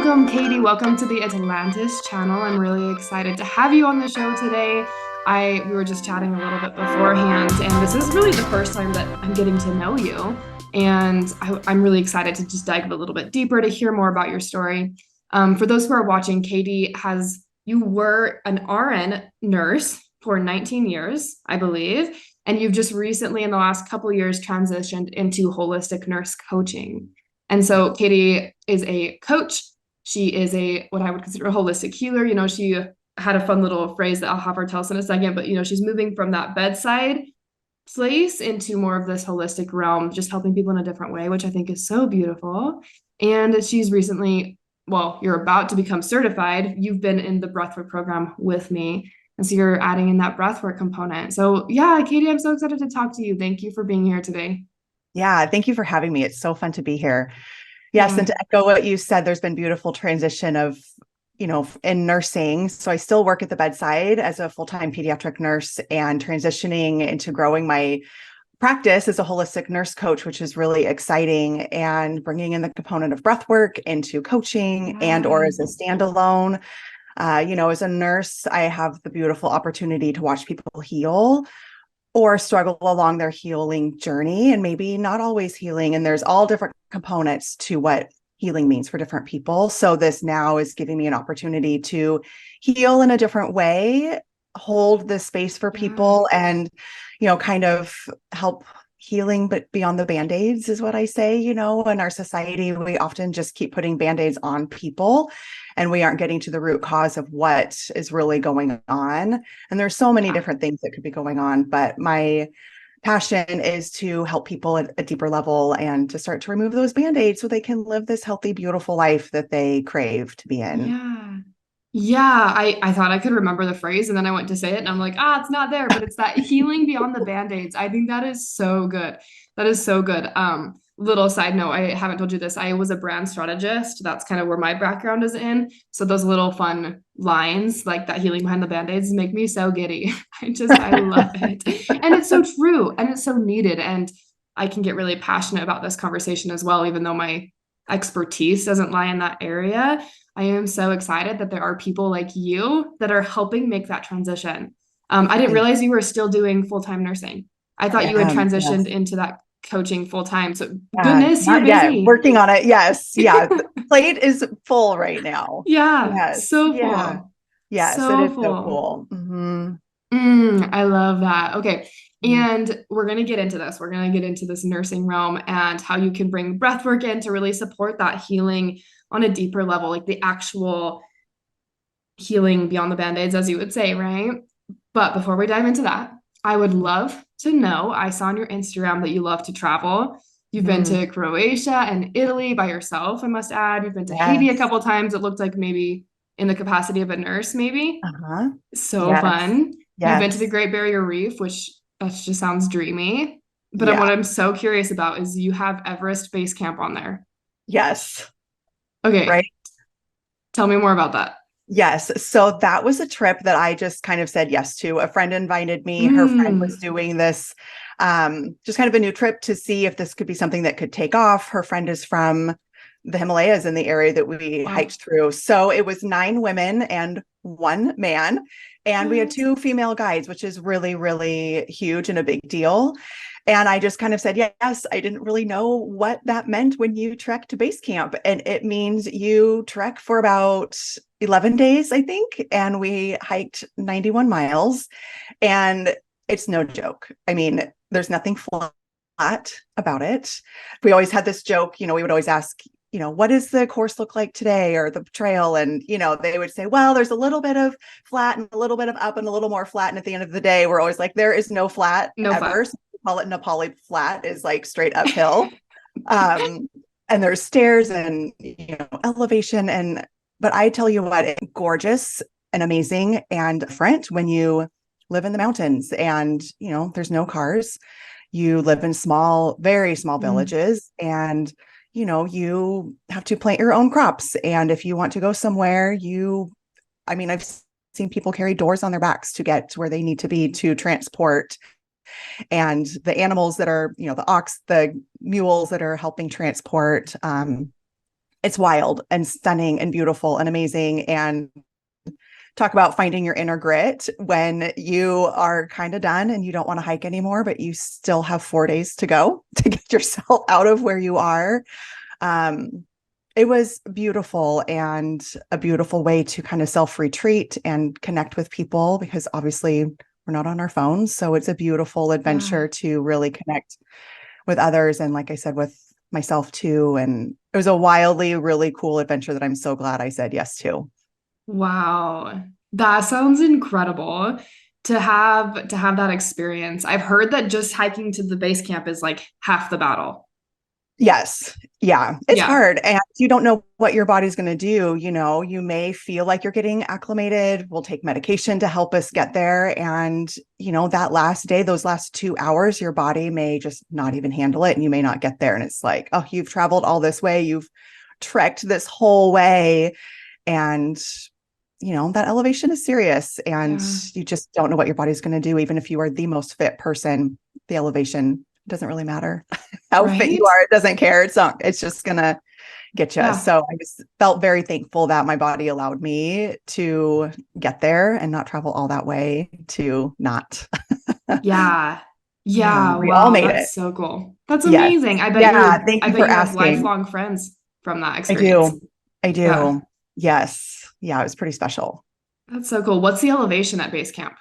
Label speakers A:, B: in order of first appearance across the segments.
A: Welcome, Katie. Welcome to the Atlantis channel. I'm really excited to have you on the show today. We were just chatting a little bit beforehand, and this is really the first time that I'm getting to know you. And I'm really excited to just dive a little bit deeper to hear more about your story. For those who are watching, you were an RN nurse for 19 years, I believe, and you've just recently, in the last couple of years, transitioned into holistic nurse coaching. And so Katie is a coach. She is what I would consider a holistic healer. She had a fun little phrase that I'll have her tell us in a second, but she's moving from that bedside place into more of this holistic realm, just helping people in a different way, which I think is so beautiful. And she's recently, well, you're about to become certified. You've been in the Breathwork program with me. And so you're adding in that breathwork component. So yeah, Katie, I'm so excited to talk to you. Thank you for being here today.
B: Yeah, thank you for having me. It's so fun to be here. Yes,
A: Yeah.
B: and to echo what you said, there's been beautiful transition of, in nursing. So I still work at the bedside as a full-time pediatric nurse and transitioning into growing my practice as a holistic nurse coach, which is really exciting, and bringing in the component of breath work into coaching and or as a standalone. As a nurse, I have the beautiful opportunity to watch people heal or struggle along their healing journey, and maybe not always healing. And there's all different components to what healing means for different people. So this now is giving me an opportunity to heal in a different way, hold the space for people, and, kind of help healing, but beyond the Bandaids is what I say. In our society, we often just keep putting Bandaids on people, and we aren't getting to the root cause of what is really going on. And there's so many different things that could be going on, but my passion is to help people at a deeper level and to start to remove those Band-Aids so they can live this healthy, beautiful life that they crave to be in.
A: Yeah. Yeah, I thought I could remember the phrase, and then I went to say it and I'm like, it's not there, but it's that healing beyond the band-aids. I think that is so good. That is so good. Little side note, I haven't told you this. I was a brand strategist. That's kind of where my background is in. So those little fun lines like that healing behind the band-aids make me so giddy. I love it. And it's so true and it's so needed. And I can get really passionate about this conversation as well, even though my expertise doesn't lie in that area. I am so excited that there are people like you that are helping make that transition. I didn't realize you were still doing full-time nursing. I thought you had transitioned
B: Yes.
A: into that coaching full-time. So goodness, you're
B: Not yet.
A: busy.
B: Working on it. Yes. Yeah. The plate is full right now.
A: Yeah,
B: Yes.
A: so
B: Yeah.
A: full.
B: Yes. It
A: So
B: is so
A: full.
B: cool. Mm-hmm.
A: I love that. Okay. And we're going to get into this. We're going to get into this nursing realm and how you can bring breath work in to really support that healing on a deeper level, like the actual healing beyond the band-aids, as you would say, right? But before we dive into that, I would love to know, I saw on your Instagram that you love to travel. You've been
B: Mm-hmm.
A: to Croatia and Italy by yourself, I must add. You've been to Haiti a
B: Yes.
A: couple times. It looked like maybe in the capacity of a nurse, maybe.
B: Uh-huh.
A: So
B: Yes.
A: fun. You've been to the
B: Yes.
A: Great Barrier Reef, which that just sounds dreamy. But what
B: Yeah.
A: I'm so curious about is you have Everest Base Camp on there.
B: Yes.
A: Okay,
B: Right.
A: tell me more about that.
B: Yes. So that was a trip that I just kind of said yes to. A friend invited me. Her friend was
A: Mm.
B: doing this, just kind of a new trip to see if this could be something that could take off. Her friend is from the Himalayas in the area that we
A: Wow.
B: hiked through. So it was 9 women and 1 man. And we had
A: What?
B: 2 female guides, which is really, really huge and a big deal. And I just kind of said, yes, I didn't really know what that meant when you trek to base camp. And it means you trek for about 11 days, I think. And we hiked 91 miles. And it's no joke. I mean, there's nothing flat about it. We always had this joke, we would always ask, what does the course look like today or the trail? And, they would say, well, there's a little bit of flat and a little bit of up and a little more flat. And at the end of the day, we're always like, there is no flat
A: No
B: ever.
A: flat.
B: So we call it Nepali flat, is like straight uphill. um, and there's stairs and, elevation. But I tell you what, it's gorgeous and amazing and different when you live in the mountains and, there's no cars. You live in small, very small
A: Mm.
B: villages, and you have to plant your own crops. And if you want to go somewhere, I've seen people carry doors on their backs to get to where they need to be to transport. And the animals that are, the ox, the mules that are helping transport, it's wild and stunning and beautiful and amazing. And talk about finding your inner grit when you are kind of done and you don't want to hike anymore, but you still have 4 days to go to get yourself out of where you are. It was beautiful and a beautiful way to kind of self-retreat and connect with people, because obviously we're not on our phones. So it's a beautiful adventure to really connect with others. And like I said, with myself too. And it was a wildly, really cool adventure that I'm so glad I said yes to.
A: Wow. That sounds incredible to have that experience. I've heard that just hiking to the base camp is like half the battle.
B: Yes. Yeah. It's
A: Yeah.
B: hard. And you don't know what your body's going to do. You know, you may feel like you're getting acclimated. We'll take medication to help us get there. And, you know, that last day, those last 2 hours, your body may just not even handle it and you may not get there. And it's like, oh, you've traveled all this way. You've trekked this whole way. And, you know, that elevation is serious and you just don't know what your body's going to do. Even if you are the most fit person, the elevation doesn't really matter how fit you are. It doesn't care. It's just going to get you. So I just felt very thankful that my body allowed me to get there and not travel all that way to not.
A: Yeah.
B: We all
A: Wow.
B: made
A: That's
B: it.
A: so cool. That's
B: Yes.
A: amazing.
B: Thank
A: I
B: you
A: bet
B: for
A: you have
B: asking.
A: lifelong friends from that
B: I
A: experience.
B: do. I do.
A: Yeah.
B: Yes. Yeah. It was pretty special.
A: That's so cool. What's the elevation at base camp?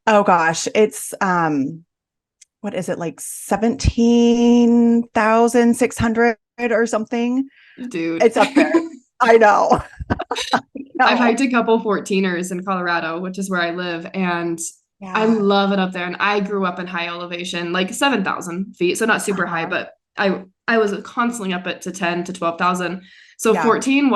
B: Oh gosh. It's, what is it, like 17,600 or something?
A: Dude.
B: It's up there. I know.
A: I've hiked a couple 14ers in Colorado, which is where I live, and I love it up there. And I grew up in high elevation, like 7,000 feet. So not super high, but I was constantly up it to 10 to 12,000. So 14 it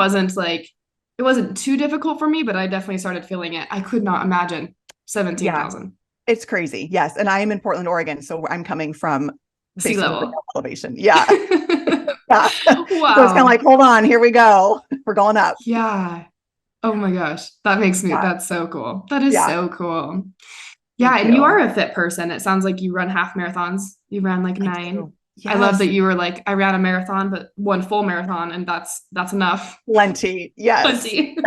A: wasn't too difficult for me, but I definitely started feeling it. I could not imagine 17,000.
B: It's crazy. Yes. And I am in Portland, Oregon. So I'm coming from
A: Sea level
B: elevation. Yeah.
A: Wow.
B: So it's kind of like, hold on, here we go. We're going up.
A: Yeah. Oh my gosh. That's so cool. That is so cool. Yeah. And you are a fit person. It sounds like you run half marathons. You ran like 9. I love that you were like, I ran a marathon, but one full marathon, and that's enough.
B: Plenty. Yes.
A: Plenty.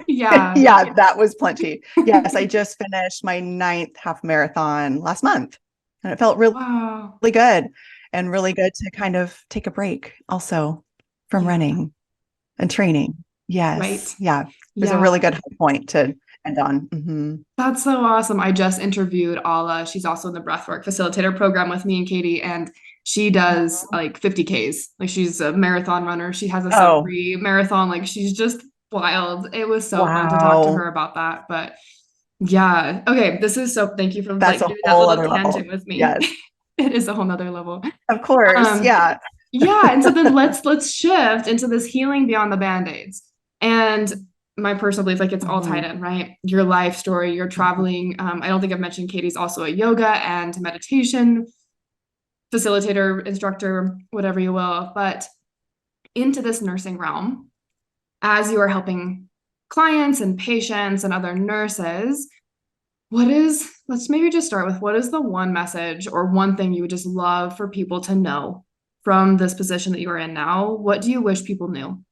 B: Yeah, that was plenty. Yes, I just finished my 9th half marathon last month, and it felt really good, and really good to kind of take a break also from running and training. Yes.
A: Right.
B: Yeah. It was a really good high point to end on. Mm-hmm.
A: That's so awesome. I just interviewed Ala. She's also in the Breathwork facilitator program with me and Katie, and she does like 50Ks. Like she's a marathon runner. She has a sub-3 marathon. Like she's just wild. It was so fun to talk to her about that. But yeah. Okay. Thank you for doing that little tangent with me.
B: Yes.
A: It is a whole nother level.
B: Of course. Yeah.
A: And so then let's shift into this healing beyond the Band-Aids. And my personal belief, like it's all tied in, right? Your life story, your traveling. I don't think I've mentioned Katie's also a yoga and meditation facilitator, instructor, whatever you will, but into this nursing realm, as you are helping clients and patients and other nurses, let's maybe just start with, what is the one message or one thing you would just love for people to know from this position that you are in now? What do you wish people knew?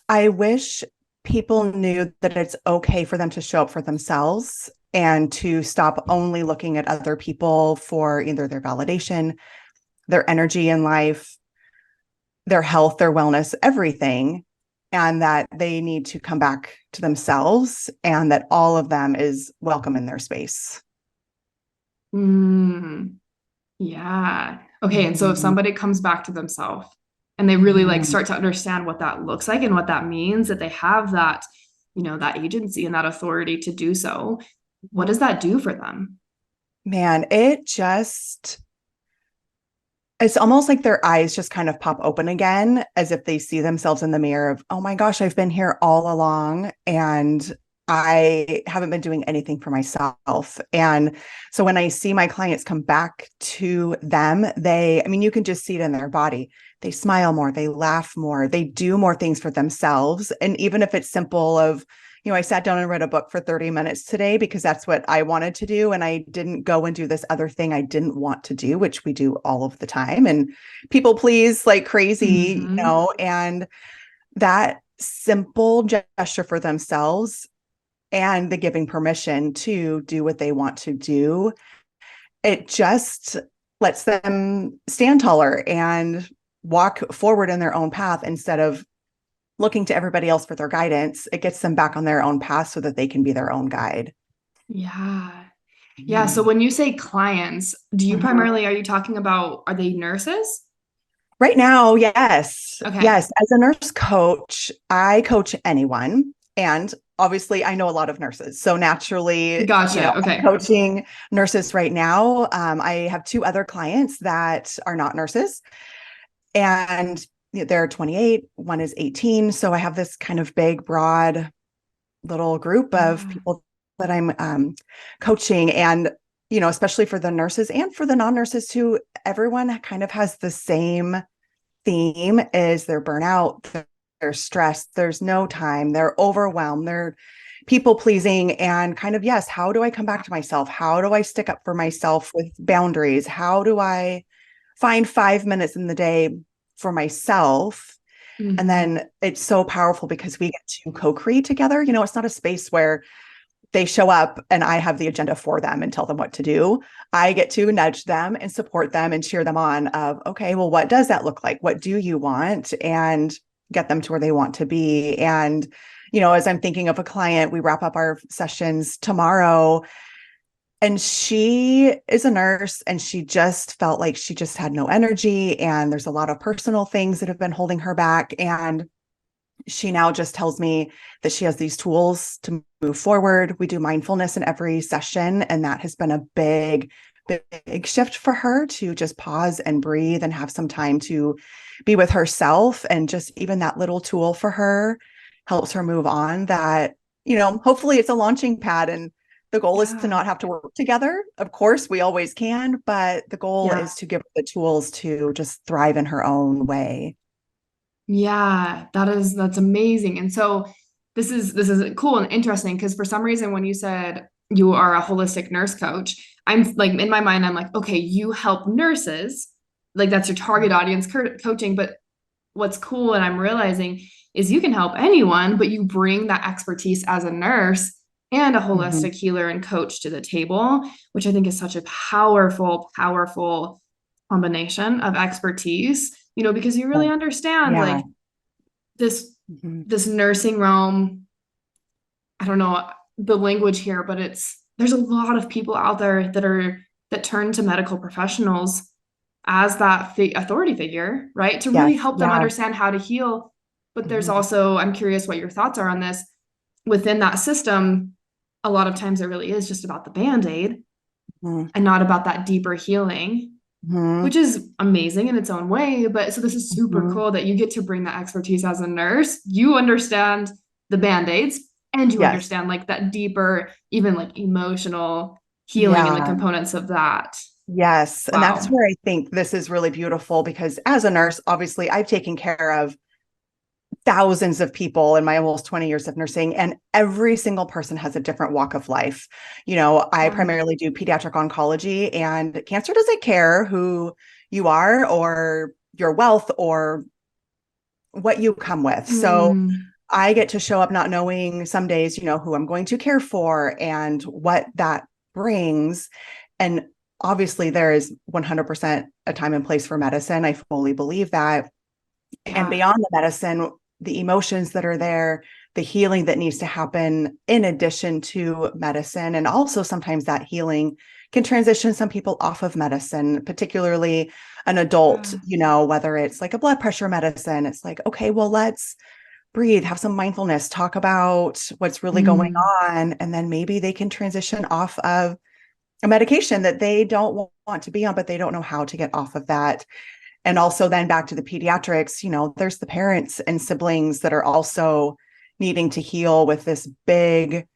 B: I wish people knew that it's okay for them to show up for themselves and to stop only looking at other people for either their validation, their energy in life, their health, their wellness, everything, and that they need to come back to themselves and that all of them is welcome in their space.
A: Yeah. Okay. And so if somebody comes back to themselves and they really like start to understand what that looks like and what that means, that they have that, that agency and that authority to do so, what does that do for them?
B: Man, it's almost like their eyes just kind of pop open again, as if they see themselves in the mirror of, oh my gosh, I've been here all along and I haven't been doing anything for myself. And so when I see my clients come back to them, you can just see it in their body. They smile more, they laugh more, they do more things for themselves. And even if it's simple of, I sat down and read a book for 30 minutes today because that's what I wanted to do. And I didn't go and do this other thing I didn't want to do, which we do all of the time. And people please like crazy, and that simple gesture for themselves and the giving permission to do what they want to do, it just lets them stand taller and walk forward in their own path instead of looking to everybody else for their guidance. It gets them back on their own path so that they can be their own guide.
A: Yeah. Yeah. So when you say clients, do you primarily, are you talking about, are they nurses?
B: Right now, yes.
A: Okay.
B: Yes. As a nurse coach, I coach anyone. And obviously, I know a lot of nurses. So naturally,
A: Gotcha. Okay.
B: I'm coaching nurses right now. I have two other clients that are not nurses, and they're 28, one is 18. So I have this kind of big, broad little group of people that I'm coaching. And, especially for the nurses and for the non-nurses too, everyone kind of has the same theme: is they're burnout, they're stressed, there's no time, they're overwhelmed, they're people pleasing, and kind of, yes, how do I come back to myself? How do I stick up for myself with boundaries? How do I find 5 minutes in the day for myself? And then it's so powerful because we get to co-create together. It's not a space where they show up and I have the agenda for them and tell them what to do. I get to nudge them and support them and cheer them on of, okay, well, what does that look like? What do you want? And get them to where they want to be. And, as I'm thinking of a client, we wrap up our sessions tomorrow, and she is a nurse and she just felt like she just had no energy. And there's a lot of personal things that have been holding her back. And she now just tells me that she has these tools to move forward. We do mindfulness in every session, and that has been a big, big shift for her, to just pause and breathe and have some time to be with herself. And just even that little tool for her helps her move on. That, hopefully it's a launching pad, and the goal is to not have to work together. Of course, we always can, but the goal is to give her the tools to just thrive in her own way.
A: Yeah, that's amazing. And so this is cool and interesting because for some reason when you said you are a holistic nurse coach, I'm like in my mind I'm like, okay, you help nurses, like that's your target audience coaching, but what's cool and I'm realizing is you can help anyone, but you bring that expertise as a nurse and a holistic healer and coach to the table, which I think is such a powerful, powerful combination of expertise, because you really understand like this nursing realm. I don't know the language here, but there's a lot of people out there that turn to medical professionals as that authority figure, right? To really help them understand how to heal. But there's also, I'm curious what your thoughts are on this. Within that system, a lot of times it really is just about the Band-Aid and not about that deeper healing. Which is amazing in its own way. But so this is super cool that you get to bring that expertise as a nurse. You understand the Band-Aids and you understand like that deeper, even like emotional healing and the components of that.
B: Yes. Wow. And that's where I think this is really beautiful, because as a nurse, obviously I've taken care of thousands of people in my almost 20 years of nursing, and every single person has a different walk of life. I primarily do pediatric oncology, and cancer doesn't care who you are or your wealth or what you come with. So I get to show up not knowing some days, who I'm going to care for and what that brings. And obviously there is 100% a time and place for medicine. I fully believe that. And beyond the medicine, the emotions that are there, the healing that needs to happen in addition to medicine. And also sometimes that healing can transition some people off of medicine, particularly an adult, whether it's like a blood pressure medicine. It's like, okay, well, let's breathe, have some mindfulness, talk about what's really going on. And then maybe they can transition off of a medication that they don't want to be on, but they don't know how to get off of that. And also then back to the pediatrics, there's the parents and siblings that are also needing to heal with this big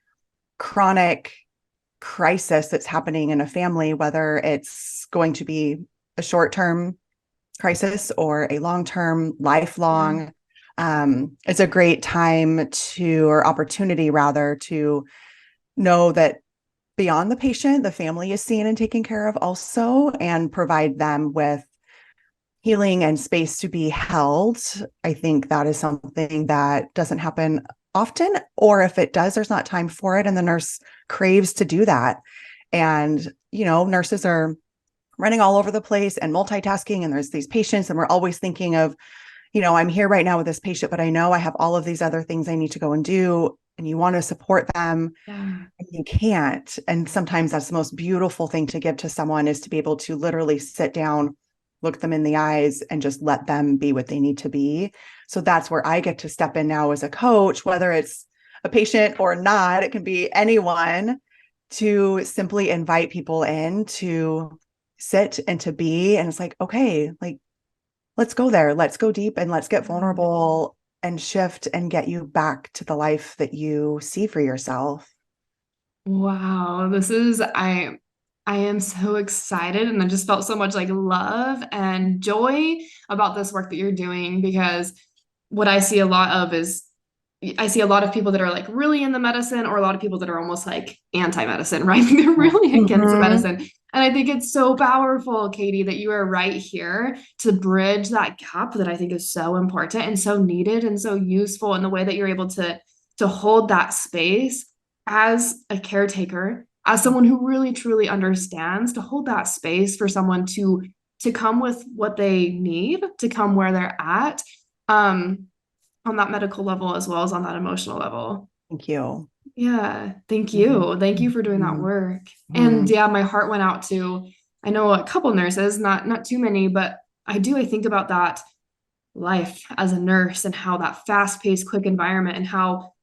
B: chronic crisis that's happening in a family, whether it's going to be a short-term crisis or a long-term, lifelong It's a great time or opportunity rather, to know that beyond the patient, the family is seen and taken care of also, and provide them with healing and space to be held. I think that is something that doesn't happen often, or if it does, there's not time for it. And the nurse craves to do that. And, nurses are running all over the place and multitasking, and there's these patients, and we're always thinking of, I'm here right now with this patient, but I know I have all of these other things I need to go and do. And you want to support them,
A: Yeah.
B: and you can't. And sometimes that's the most beautiful thing to give to someone, is to be able to literally sit down, look them in the eyes, and just let them be what they need to be. So that's where I get to step in now as a coach, whether it's a patient or not, it can be anyone, to simply invite people in to sit and to be. And it's like, okay, like, let's go there. Let's go deep and let's get vulnerable and shift and get you back to the life that you see for yourself.
A: Wow, I am so excited, and I just felt so much like love and joy about this work that you're doing, because what I see a lot of is I see a lot of people that are like really in the medicine, or a lot of people that are almost like anti-medicine, right? They're really against the
B: Mm-hmm.
A: medicine. And I think it's so powerful, Katie, that you are right here to bridge that gap that I think is so important and so needed and so useful, in the way that you're able to hold that space as a caretaker, as someone who really truly understands, to hold that space for someone to come with what they need, to come where they're at. On that medical level as well as on that emotional level.
B: Thank you.
A: Yeah, thank
B: Mhm.
A: you. Thank you for doing that
B: Mhm.
A: work. And
B: Mhm.
A: yeah, my heart went out to, I know a couple nurses, not too many, but I think about that life as a nurse, and how that fast-paced, quick environment, and how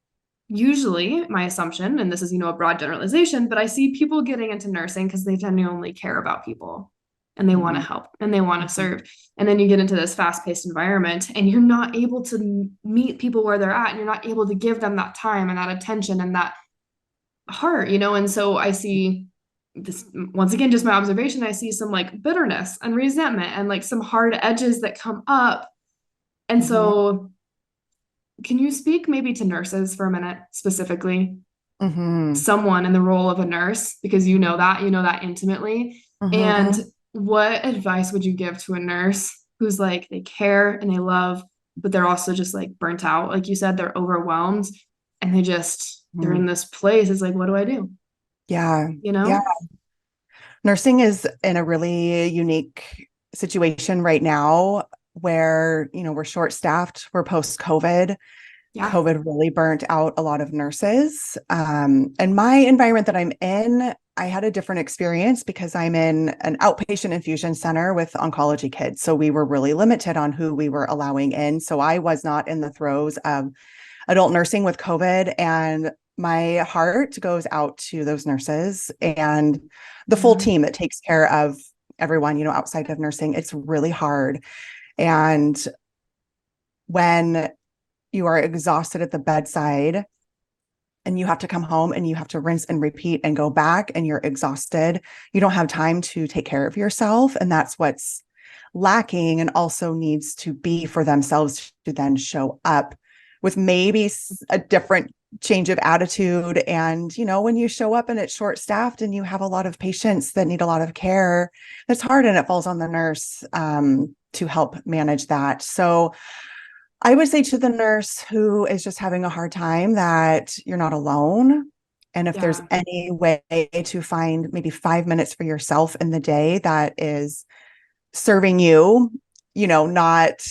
A: usually my assumption, and this is, a broad generalization, but I see people getting into nursing because they genuinely care about people, and they want to
B: Mhm.
A: help, and they want to
B: Mhm.
A: serve. And then you get into this fast-paced environment, and you're not able to meet people where they're at, and you're not able to give them that time and that attention and that heart, And so I see this, once again, just my observation, I see some like bitterness and resentment and like some hard edges that come up. And
B: Mhm.
A: so can you speak maybe to nurses for a minute specifically?
B: Mhm.
A: Someone in the role of a nurse, because you know that intimately. And
B: Mhm.
A: what advice would you give to a nurse who's like, they care and they love, but they're also just like burnt out, like you said, they're overwhelmed, and they're in
B: Mhm.
A: this place, it's like, what do I do,
B: Yeah.
A: you
B: Yeah.
A: know
B: Nursing is in a really unique situation right now where, we're short staffed, we're post COVID.
A: yeah,
B: COVID really burnt out a lot of nurses. And my environment that I'm in, I had a different experience because I'm in an outpatient infusion center with oncology kids. So we were really limited on who we were allowing in. So I was not in the throes of adult nursing with COVID. And my heart goes out to those nurses and the full
A: yeah,
B: team that takes care of everyone, outside of nursing. It's really hard. And when you are exhausted at the bedside and you have to come home and you have to rinse and repeat and go back and you're exhausted, you don't have time to take care of yourself. And that's what's lacking, and also needs to be for themselves to then show up with maybe a different change of attitude. And, when you show up and it's short staffed and you have a lot of patients that need a lot of care, it's hard, and it falls on the nurse to help manage that. So I would say to the nurse who is just having a hard time that you're not alone. And if there's
A: yeah,
B: any way to find maybe 5 minutes for yourself in the day that is serving you, not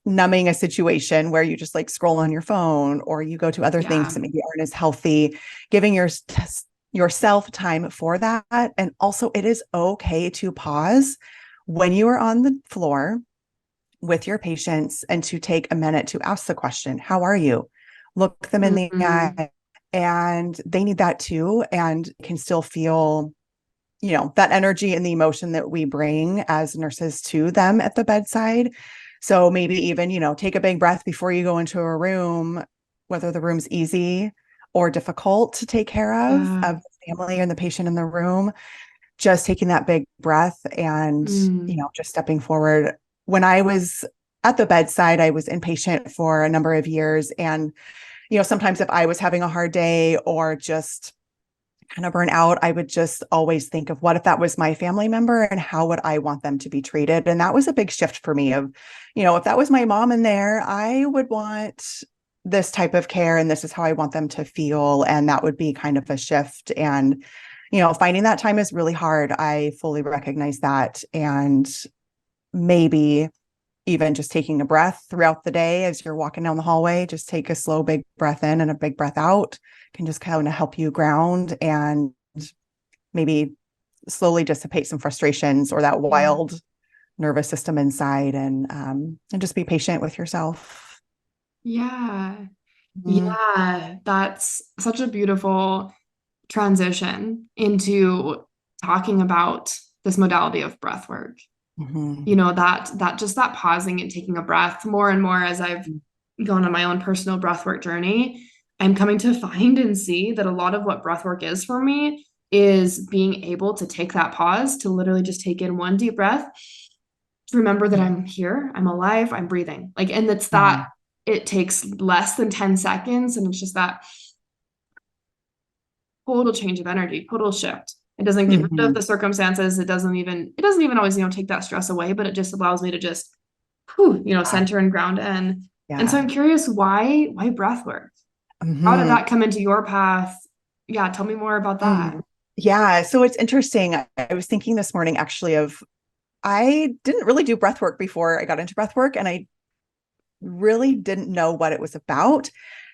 B: numbing a situation where you just like scroll on your phone or you go to other things
A: yeah,
B: that maybe aren't as healthy, giving yourself time for that. And also, it is okay to pause when you are on the floor with your patients and to take a minute to ask the question, how are you? Look them in the
A: mm-hmm.
B: eye. And they need that too, and can still feel, that energy and the emotion that we bring as nurses to them at the bedside. So maybe even, take a big breath before you go into a room, whether the room's easy or difficult to take care
A: Yeah,
B: of the family and the patient in the room, just taking that big breath and,
A: mm,
B: just stepping forward. When I was at the bedside. I was inpatient for a number of years. And, sometimes if I was having a hard day or just kind of burn out, I would just always think of what if that was my family member and how would I want them to be treated? And that was a big shift for me of, if that was my mom in there, I would want this type of care and this is how I want them to feel. And that would be kind of a shift. And, finding that time is really hard. I fully recognize that. And maybe even just taking a breath throughout the day as you're walking down the hallway, just take a slow, big breath in and a big breath out can just kind of help you ground and maybe slowly dissipate some frustrations or that wild nervous system inside and just be patient with yourself.
A: Yeah.
B: Mm-hmm.
A: Yeah. That's such a beautiful transition into talking about this modality of breath work.
B: Mm-hmm.
A: That just that pausing and taking a breath more and more as I've gone on my own personal breathwork journey, I'm coming to find and see that a lot of what breathwork is for me is being able to take that pause to literally just take in one deep breath, to remember that I'm here, I'm alive, I'm breathing. And it's that it takes less than 10 seconds and it's just that total change of energy, total shift. It doesn't get rid of the circumstances. It doesn't even always, take that stress away, but it just allows me to just, center and ground in. And so I'm curious, why breath work? How did that come into your path? Yeah, tell me more about that.
B: Yeah. So it's interesting. I was thinking this morning actually I didn't really do breath work before I got into breath work and I really didn't know what it was about.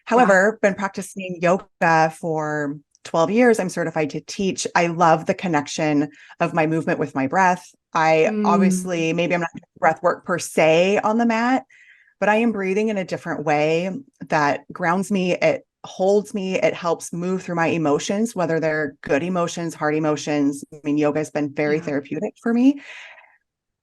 B: However, been practicing yoga for 12 years. I'm certified to teach. I love the connection of my movement with my breath. I obviously, maybe I'm not doing breath work per se on the mat, but I am breathing in a different way that grounds me. It holds me. It helps move through my emotions, whether they're good emotions, hard emotions. I mean, yoga has been very therapeutic for me.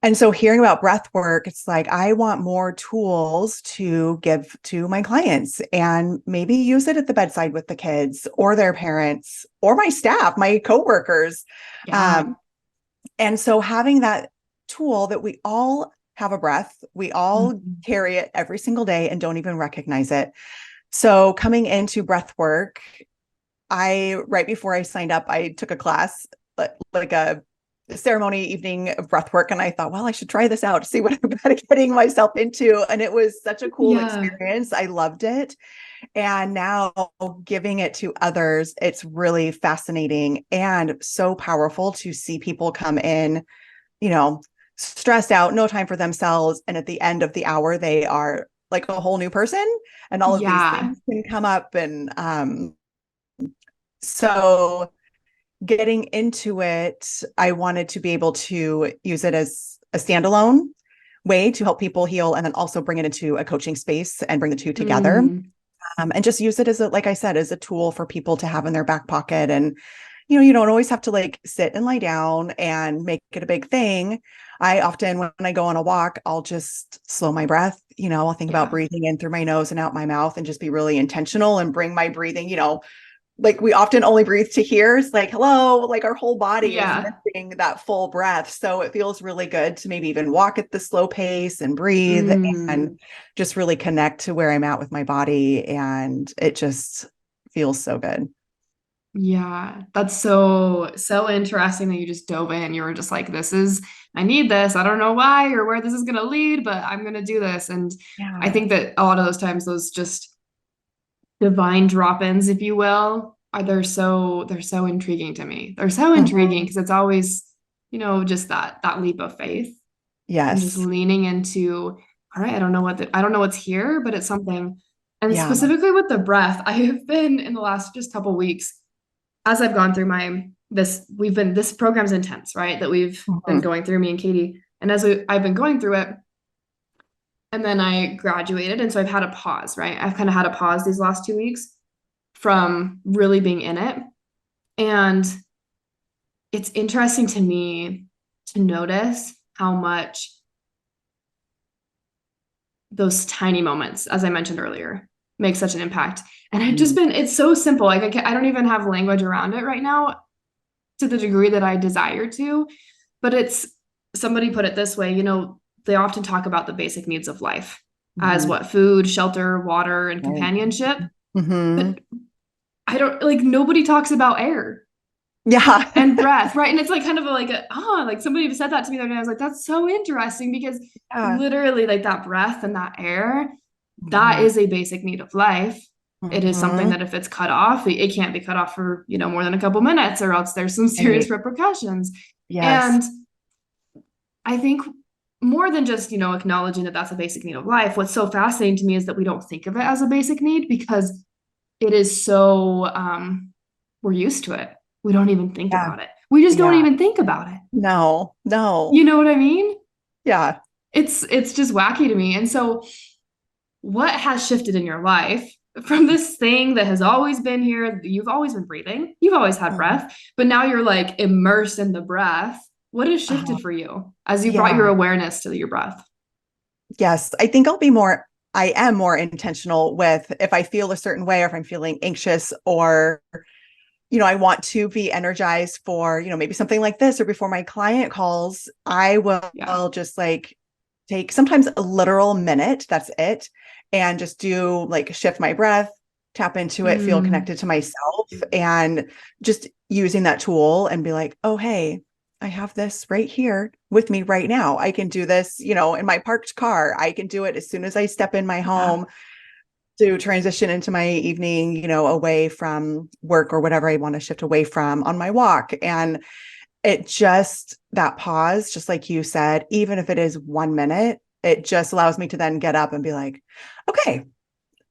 B: And so hearing about breath work, it's like, I want more tools to give to my clients and maybe use it at the bedside with the kids or their parents or my staff, my coworkers. And so having that tool that we all have a breath, we all carry it every single day and don't even recognize it. So coming into breath work, right before I signed up, I took a class, like a ceremony evening of breath work. And I thought, well, I should try this out to see what I'm getting myself into. And it was such a cool experience. I loved it. And now giving it to others, it's really fascinating and so powerful to see people come in, stressed out, no time for themselves. And at the end of the hour, they are like a whole new person and all of these things can come up. And so getting into it, I wanted to be able to use it as a standalone way to help people heal and then also bring it into a coaching space and bring the two together. And just use it as like I said, as a tool for people to have in their back pocket. And, you don't always have to sit and lie down and make it a big thing. I often, when I go on a walk, I'll just slow my breath. I'll think about breathing in through my nose and out my mouth and just be really intentional and bring my breathing, we often only breathe to here. It's like, hello, our whole body is missing that full breath. So it feels really good to maybe even walk at the slow pace and breathe and just really connect to where I'm at with my body. And it just feels so good.
A: Yeah, that's so interesting that you just dove in. You were just like, I need this. I don't know why or where this is going to lead, but I'm going to do this. And I think that a lot of those times, those just divine drop-ins, if you will, they're so intriguing to me. They're so intriguing because it's always, just that leap of faith. And just leaning into, all right, I don't know what's here, but it's something. And specifically with the breath, I have been in the last just couple weeks, as I've gone through this program's intense, right? That we've been going through, me and Katie. And I've been going through it, and then I graduated. And so I've had a pause, right? I've kind of had a pause these last 2 weeks from really being in it. And it's interesting to me to notice how much those tiny moments, as I mentioned earlier, make such an impact. And it's so simple. I don't even have language around it right now to the degree that I desire to, but somebody put it this way, they often talk about the basic needs of life as
B: Mhm.
A: what? Food, shelter, water, and
B: Right.
A: companionship.
B: Hmm.
A: But I don't like nobody talks about air
B: Yeah.
A: and breath, right? And it's like kind of like somebody said that to me the other day. I was like, that's so interesting because
B: Yeah.
A: literally like that breath and that air, that
B: Hmm.
A: is a basic need of life. It is something
B: Hmm.
A: that if it's cut off, it can't be cut off for, more than a couple minutes or else there's some serious
B: Right.
A: repercussions.
B: Yes.
A: And I think more than just, acknowledging that that's a basic need of life, what's so fascinating to me is that we don't think of it as a basic need because it is so, we're used to it. We don't even think
B: Yeah.
A: about it. We just don't
B: Yeah.
A: even think about it.
B: No, no.
A: You know what I mean?
B: Yeah.
A: It's just wacky to me. And so what has shifted in your life from this thing that has always been here? You've always been breathing, you've always had
B: Mhm.
A: breath, but now you're like immersed in the breath. What has
B: Uh,
A: shifted for you as you brought your
B: yeah.
A: awareness to your breath?
B: Yes. I am more intentional with if I feel a certain way or if I'm feeling anxious or, I want to be energized for, maybe something like this or before my client calls, I
A: Yeah.
B: will just like take sometimes a literal minute. That's it. And just do like shift my breath, tap into it, feel
A: Mm,
B: connected to myself, and just using that tool and be like, oh, hey, I have this right here with me right now. I can do this, in my parked car. I can do it as soon as I step in my
A: yeah.
B: home to transition into my evening, away from work or whatever I want to shift away from on my walk. And it just that pause, just like you said, even if it is 1 minute, it just allows me to then get up and be like, okay,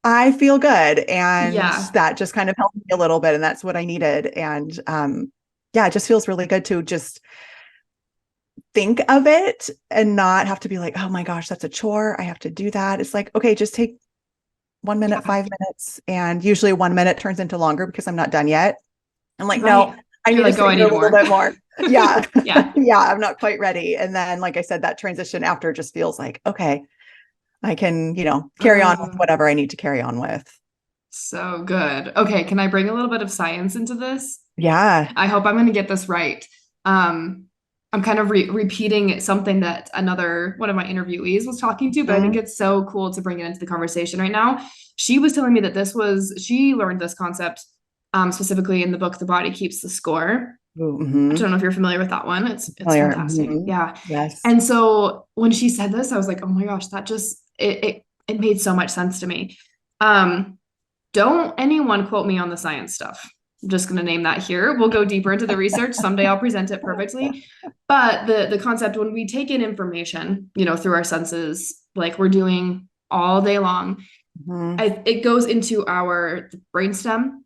B: I feel good. And
A: Yeah.
B: that just kind of helped me a little bit. And that's what I needed. And yeah, it just feels really good to just think of it and not have to be like, oh my gosh, that's a chore. I have to do that. It's like, okay, just take 1 minute,
A: Yeah.
B: 5 minutes. And usually 1 minute turns into longer because I'm not done yet. I'm like, no,
A: Right.
B: I
A: You're
B: need to
A: like, oh,
B: sit
A: I
B: here
A: need
B: a little
A: more.
B: bit more. Yeah.
A: Yeah.
B: Yeah. I'm not quite ready. And then, like I said, that transition after just feels like, okay, I can, carry on with
A: Uh,
B: whatever I need to carry on with.
A: so good. Okay. Can I bring a little bit of science into this?
B: Yeah.
A: I hope I'm going to get this right. Um, I'm kind of repeating something that another one of my interviewees was talking to, but I think
B: Mhm.
A: it's so cool to bring it into the conversation right now. She was telling me that she learned this concept specifically in the book, The Body Keeps the Score.
B: Ooh,
A: I
B: mhm.
A: don't know if you're familiar with that one. It's
B: Familiar.
A: fantastic.
B: Mhm.
A: Yeah.
B: Yes.
A: And so when she said this, I was like, oh my gosh, that just it made so much sense to me. Um, don't anyone quote me on the science stuff. I'm just going to name that here. We'll go deeper into the research. Someday I'll present it perfectly. But the concept when we take in information, through our senses, like we're doing all day long,
B: Mhm.
A: it goes into our brainstem.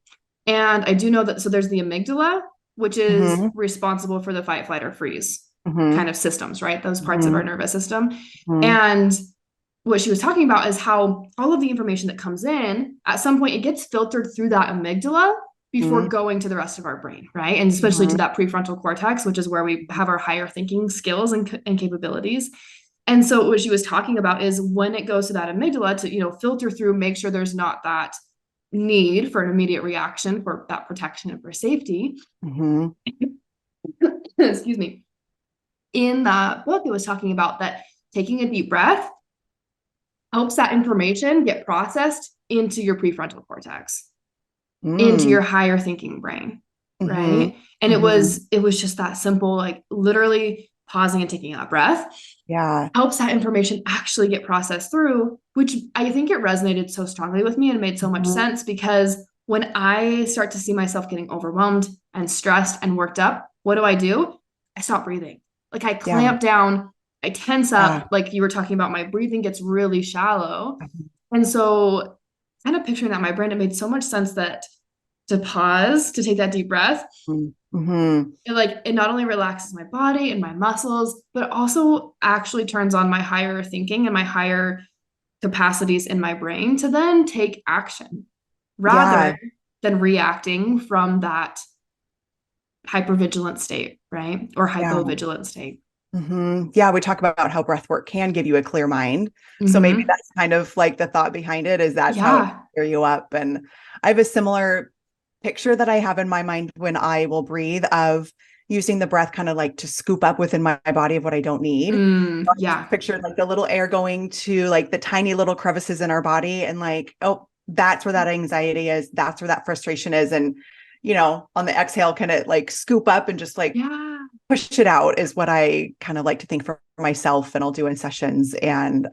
A: And I do know that so there's the amygdala, which is
B: Mhm.
A: responsible for the fight, flight, or freeze kind
B: Mhm.
A: of systems, right? Those parts of our
B: Mhm.
A: nervous system.
B: Mhm.
A: And what she was talking about is how all of the information that comes in, at some point, it gets filtered through that amygdala before
B: Mhm.
A: going to the rest of our brain, right? And especially to
B: Mhm.
A: that prefrontal cortex, which is where we have our higher thinking skills and capabilities. And so what she was talking about is when it goes to that amygdala to, filter through, make sure there's not that need for an immediate reaction for that protection and for safety.
B: Mhm.
A: Excuse me. In that book, it was talking about that taking a deep breath helps that information get processed into your prefrontal cortex, into
B: Mm.
A: your higher thinking brain,
B: Mhm.
A: right? And it
B: Mhm.
A: was it was just that simple, like literally pausing and taking that breath
B: Yeah.
A: helps that information actually get processed through, which I think it resonated so strongly with me and made so much
B: Mhm.
A: sense because when I start to see myself getting overwhelmed and stressed and worked up, what do? I stop breathing. Like I
B: Yeah.
A: clamp down, I tense
B: Yeah.
A: up, like you were talking about, my breathing gets really shallow. And so, kind of picturing that in my brain, it made so much sense that to pause, to take that deep breath,
B: Mhm.
A: it not only relaxes my body and my muscles, but it also actually turns on my higher thinking and my higher capacities in my brain to then take action rather
B: Yeah.
A: than reacting from that hypervigilant state, right? Or
B: Yeah.
A: hypovigilant state.
B: Yeah, we talk about how breath work can give you a clear mind. So maybe
A: Mm-hmm.
B: that's kind of like the thought behind it is that's how it can
A: Yeah.
B: clear you up. And I have a similar picture that I have in my mind when I will breathe of, using the breath kind of like to scoop up within my body of what I don't need. I just
A: Yeah.
B: pictured like the little air going to like the tiny little crevices in our body and like, oh, that's where that anxiety is. That's where that frustration is. And, on the exhale, kind of like scoop up and just like
A: Yeah.
B: push it out is what I kind of like to think for myself and I'll do in sessions. And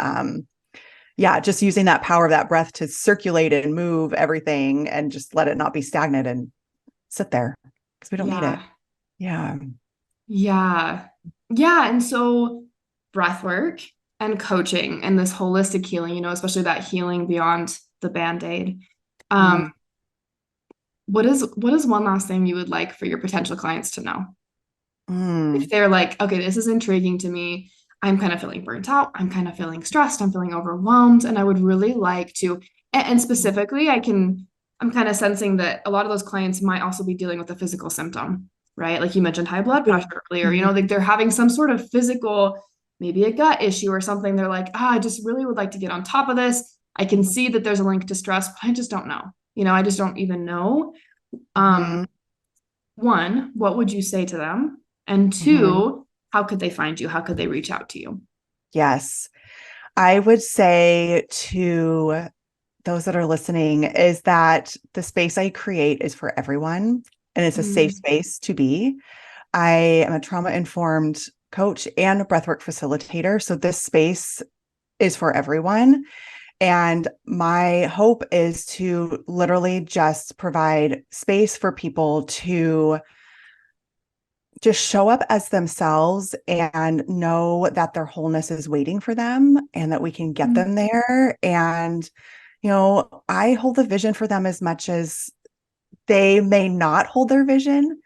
B: yeah, just using that power of that breath to circulate and move everything and just let it not be stagnant and sit there because we don't need it.
A: Yeah.
B: Yeah.
A: Yeah. Yeah. And so breath work and coaching and this holistic healing, especially that healing beyond the Band-Aid. Um,
B: Mm,
A: what is one last thing you would like for your potential clients to know? If
B: mm,
A: they're like, okay, this is intriguing to me. I'm kind of feeling burnt out. I'm kind of feeling stressed. I'm feeling overwhelmed. And I would really like to, and specifically, I'm kind of sensing that a lot of those clients might also be dealing with a physical symptom, right? Like you mentioned high blood
B: yeah.
A: pressure earlier,
B: Mhm,
A: like they're having some sort of physical, maybe a gut issue or something. They're like, I just really would like to get on top of this. I can see that there's a link to stress, but I just don't know. I just don't even know. Um,
B: mhm,
A: one, what would you say to them? And
B: mhm.
A: two, how could they find you? How could they reach out to you?
B: Yes. I would say to those that are listening is that the space I create is for everyone and it's a safe
A: Mm,
B: space to be. I am a trauma informed coach and a breathwork facilitator. So this space is for everyone. And my hope is to literally just provide space for people to just show up as themselves and know that their wholeness is waiting for them and that we can get
A: mm,
B: them there. And, I hold the vision for them as much as they may not hold their vision.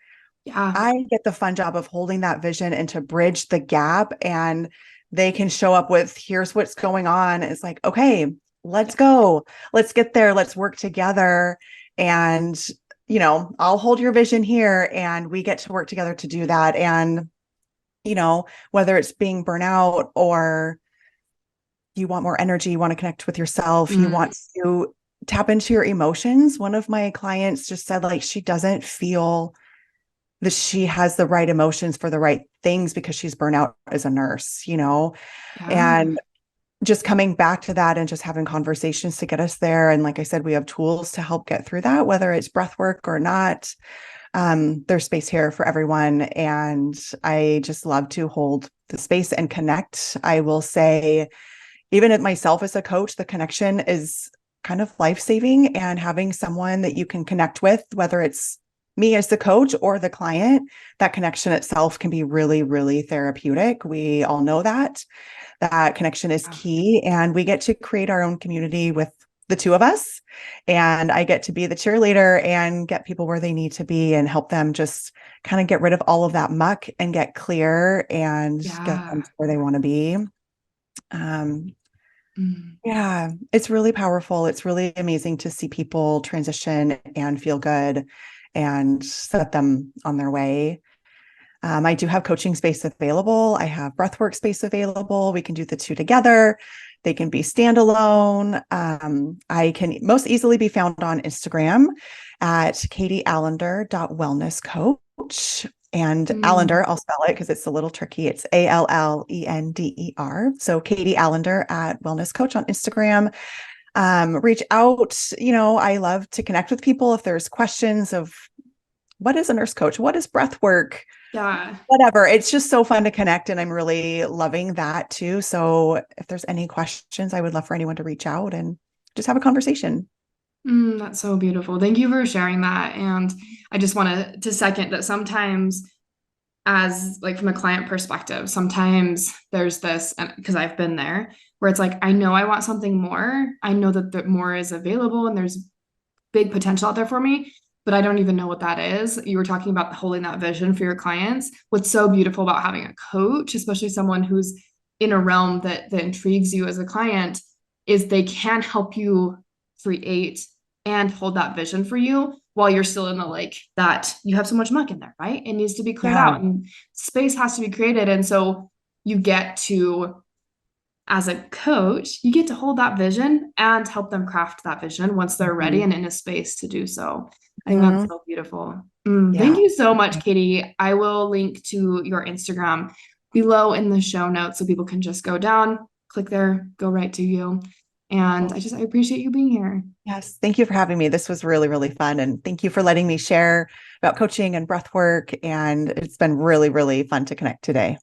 A: yeah,
B: I get the fun job of holding that vision and to bridge the gap. And they can show up with, here's what's going on. It's like, okay, let's
A: yeah,
B: go. Let's get there. Let's work together. And, I'll hold your vision here and we get to work together to do that. And, whether it's being burnout or you want more energy, you want to connect with yourself, you
A: mm,
B: want to tap into your emotions. One of my clients just said, like, she doesn't feel that she has the right emotions for the right things because she's burnt out as a nurse,
A: yeah,
B: and just coming back to that and just having conversations to get us there. And like I said, we have tools to help get through that, whether it's breath work or not. There's space here for everyone. And I just love to hold the space and connect. I will say, even at myself as a coach, the connection is kind of life-saving and having someone that you can connect with, whether it's me as the coach or the client, that connection itself can be really, really therapeutic. We all know that connection is
A: yeah,
B: key. And we get to create our own community with the two of us. And I get to be the cheerleader and get people where they need to be and help them just kind of get rid of all of that muck and get clear and get them
A: yeah.
B: to where they want to be. Um,
A: Mm,
B: yeah, it's really powerful. It's really amazing to see people transition and feel good and set them on their way. I do have coaching space available. I have breathwork space available. We can do the two together. They can be standalone. I can most easily be found on Instagram at katieallender.wellnesscoach. And
A: mm,
B: Allender, I'll spell it because it's a little tricky. It's Allender. So Katie Allender at Wellness Coach on Instagram. Reach out. I love to connect with people if there's questions of what is a nurse coach? What is breath work?
A: yeah.
B: Whatever. It's just so fun to connect. And I'm really loving that too. So if there's any questions, I would love for anyone to reach out and just have a conversation.
A: That's so beautiful. Thank you for sharing that. And I just want to second that sometimes as like from a client perspective, sometimes there's this, and because I've been there, where it's like, I know I want something more. I know that the more is available and there's big potential out there for me, but I don't even know what that is. You were talking about holding that vision for your clients. What's so beautiful about having a coach, especially someone who's in a realm that intrigues you as a client, is they can help you create and hold that vision for you while you're still in the like that you have so much muck in there, right? It needs to be cleared
B: Yeah.
A: out and space has to be created. And so you get to, as a coach, you get to hold that vision and help them craft that vision once they're ready
B: Mhm.
A: and in a space to do so. I think that's
B: Mhm.
A: so beautiful. Thank
B: Yeah.
A: you so much, Katie. I will link to your Instagram below in the show notes so people can just go down, click there, go right to you. And I appreciate you being here.
B: Yes. Thank you for having me. This was really, really fun. And thank you for letting me share about coaching and breath work. And it's been really, really fun to connect today.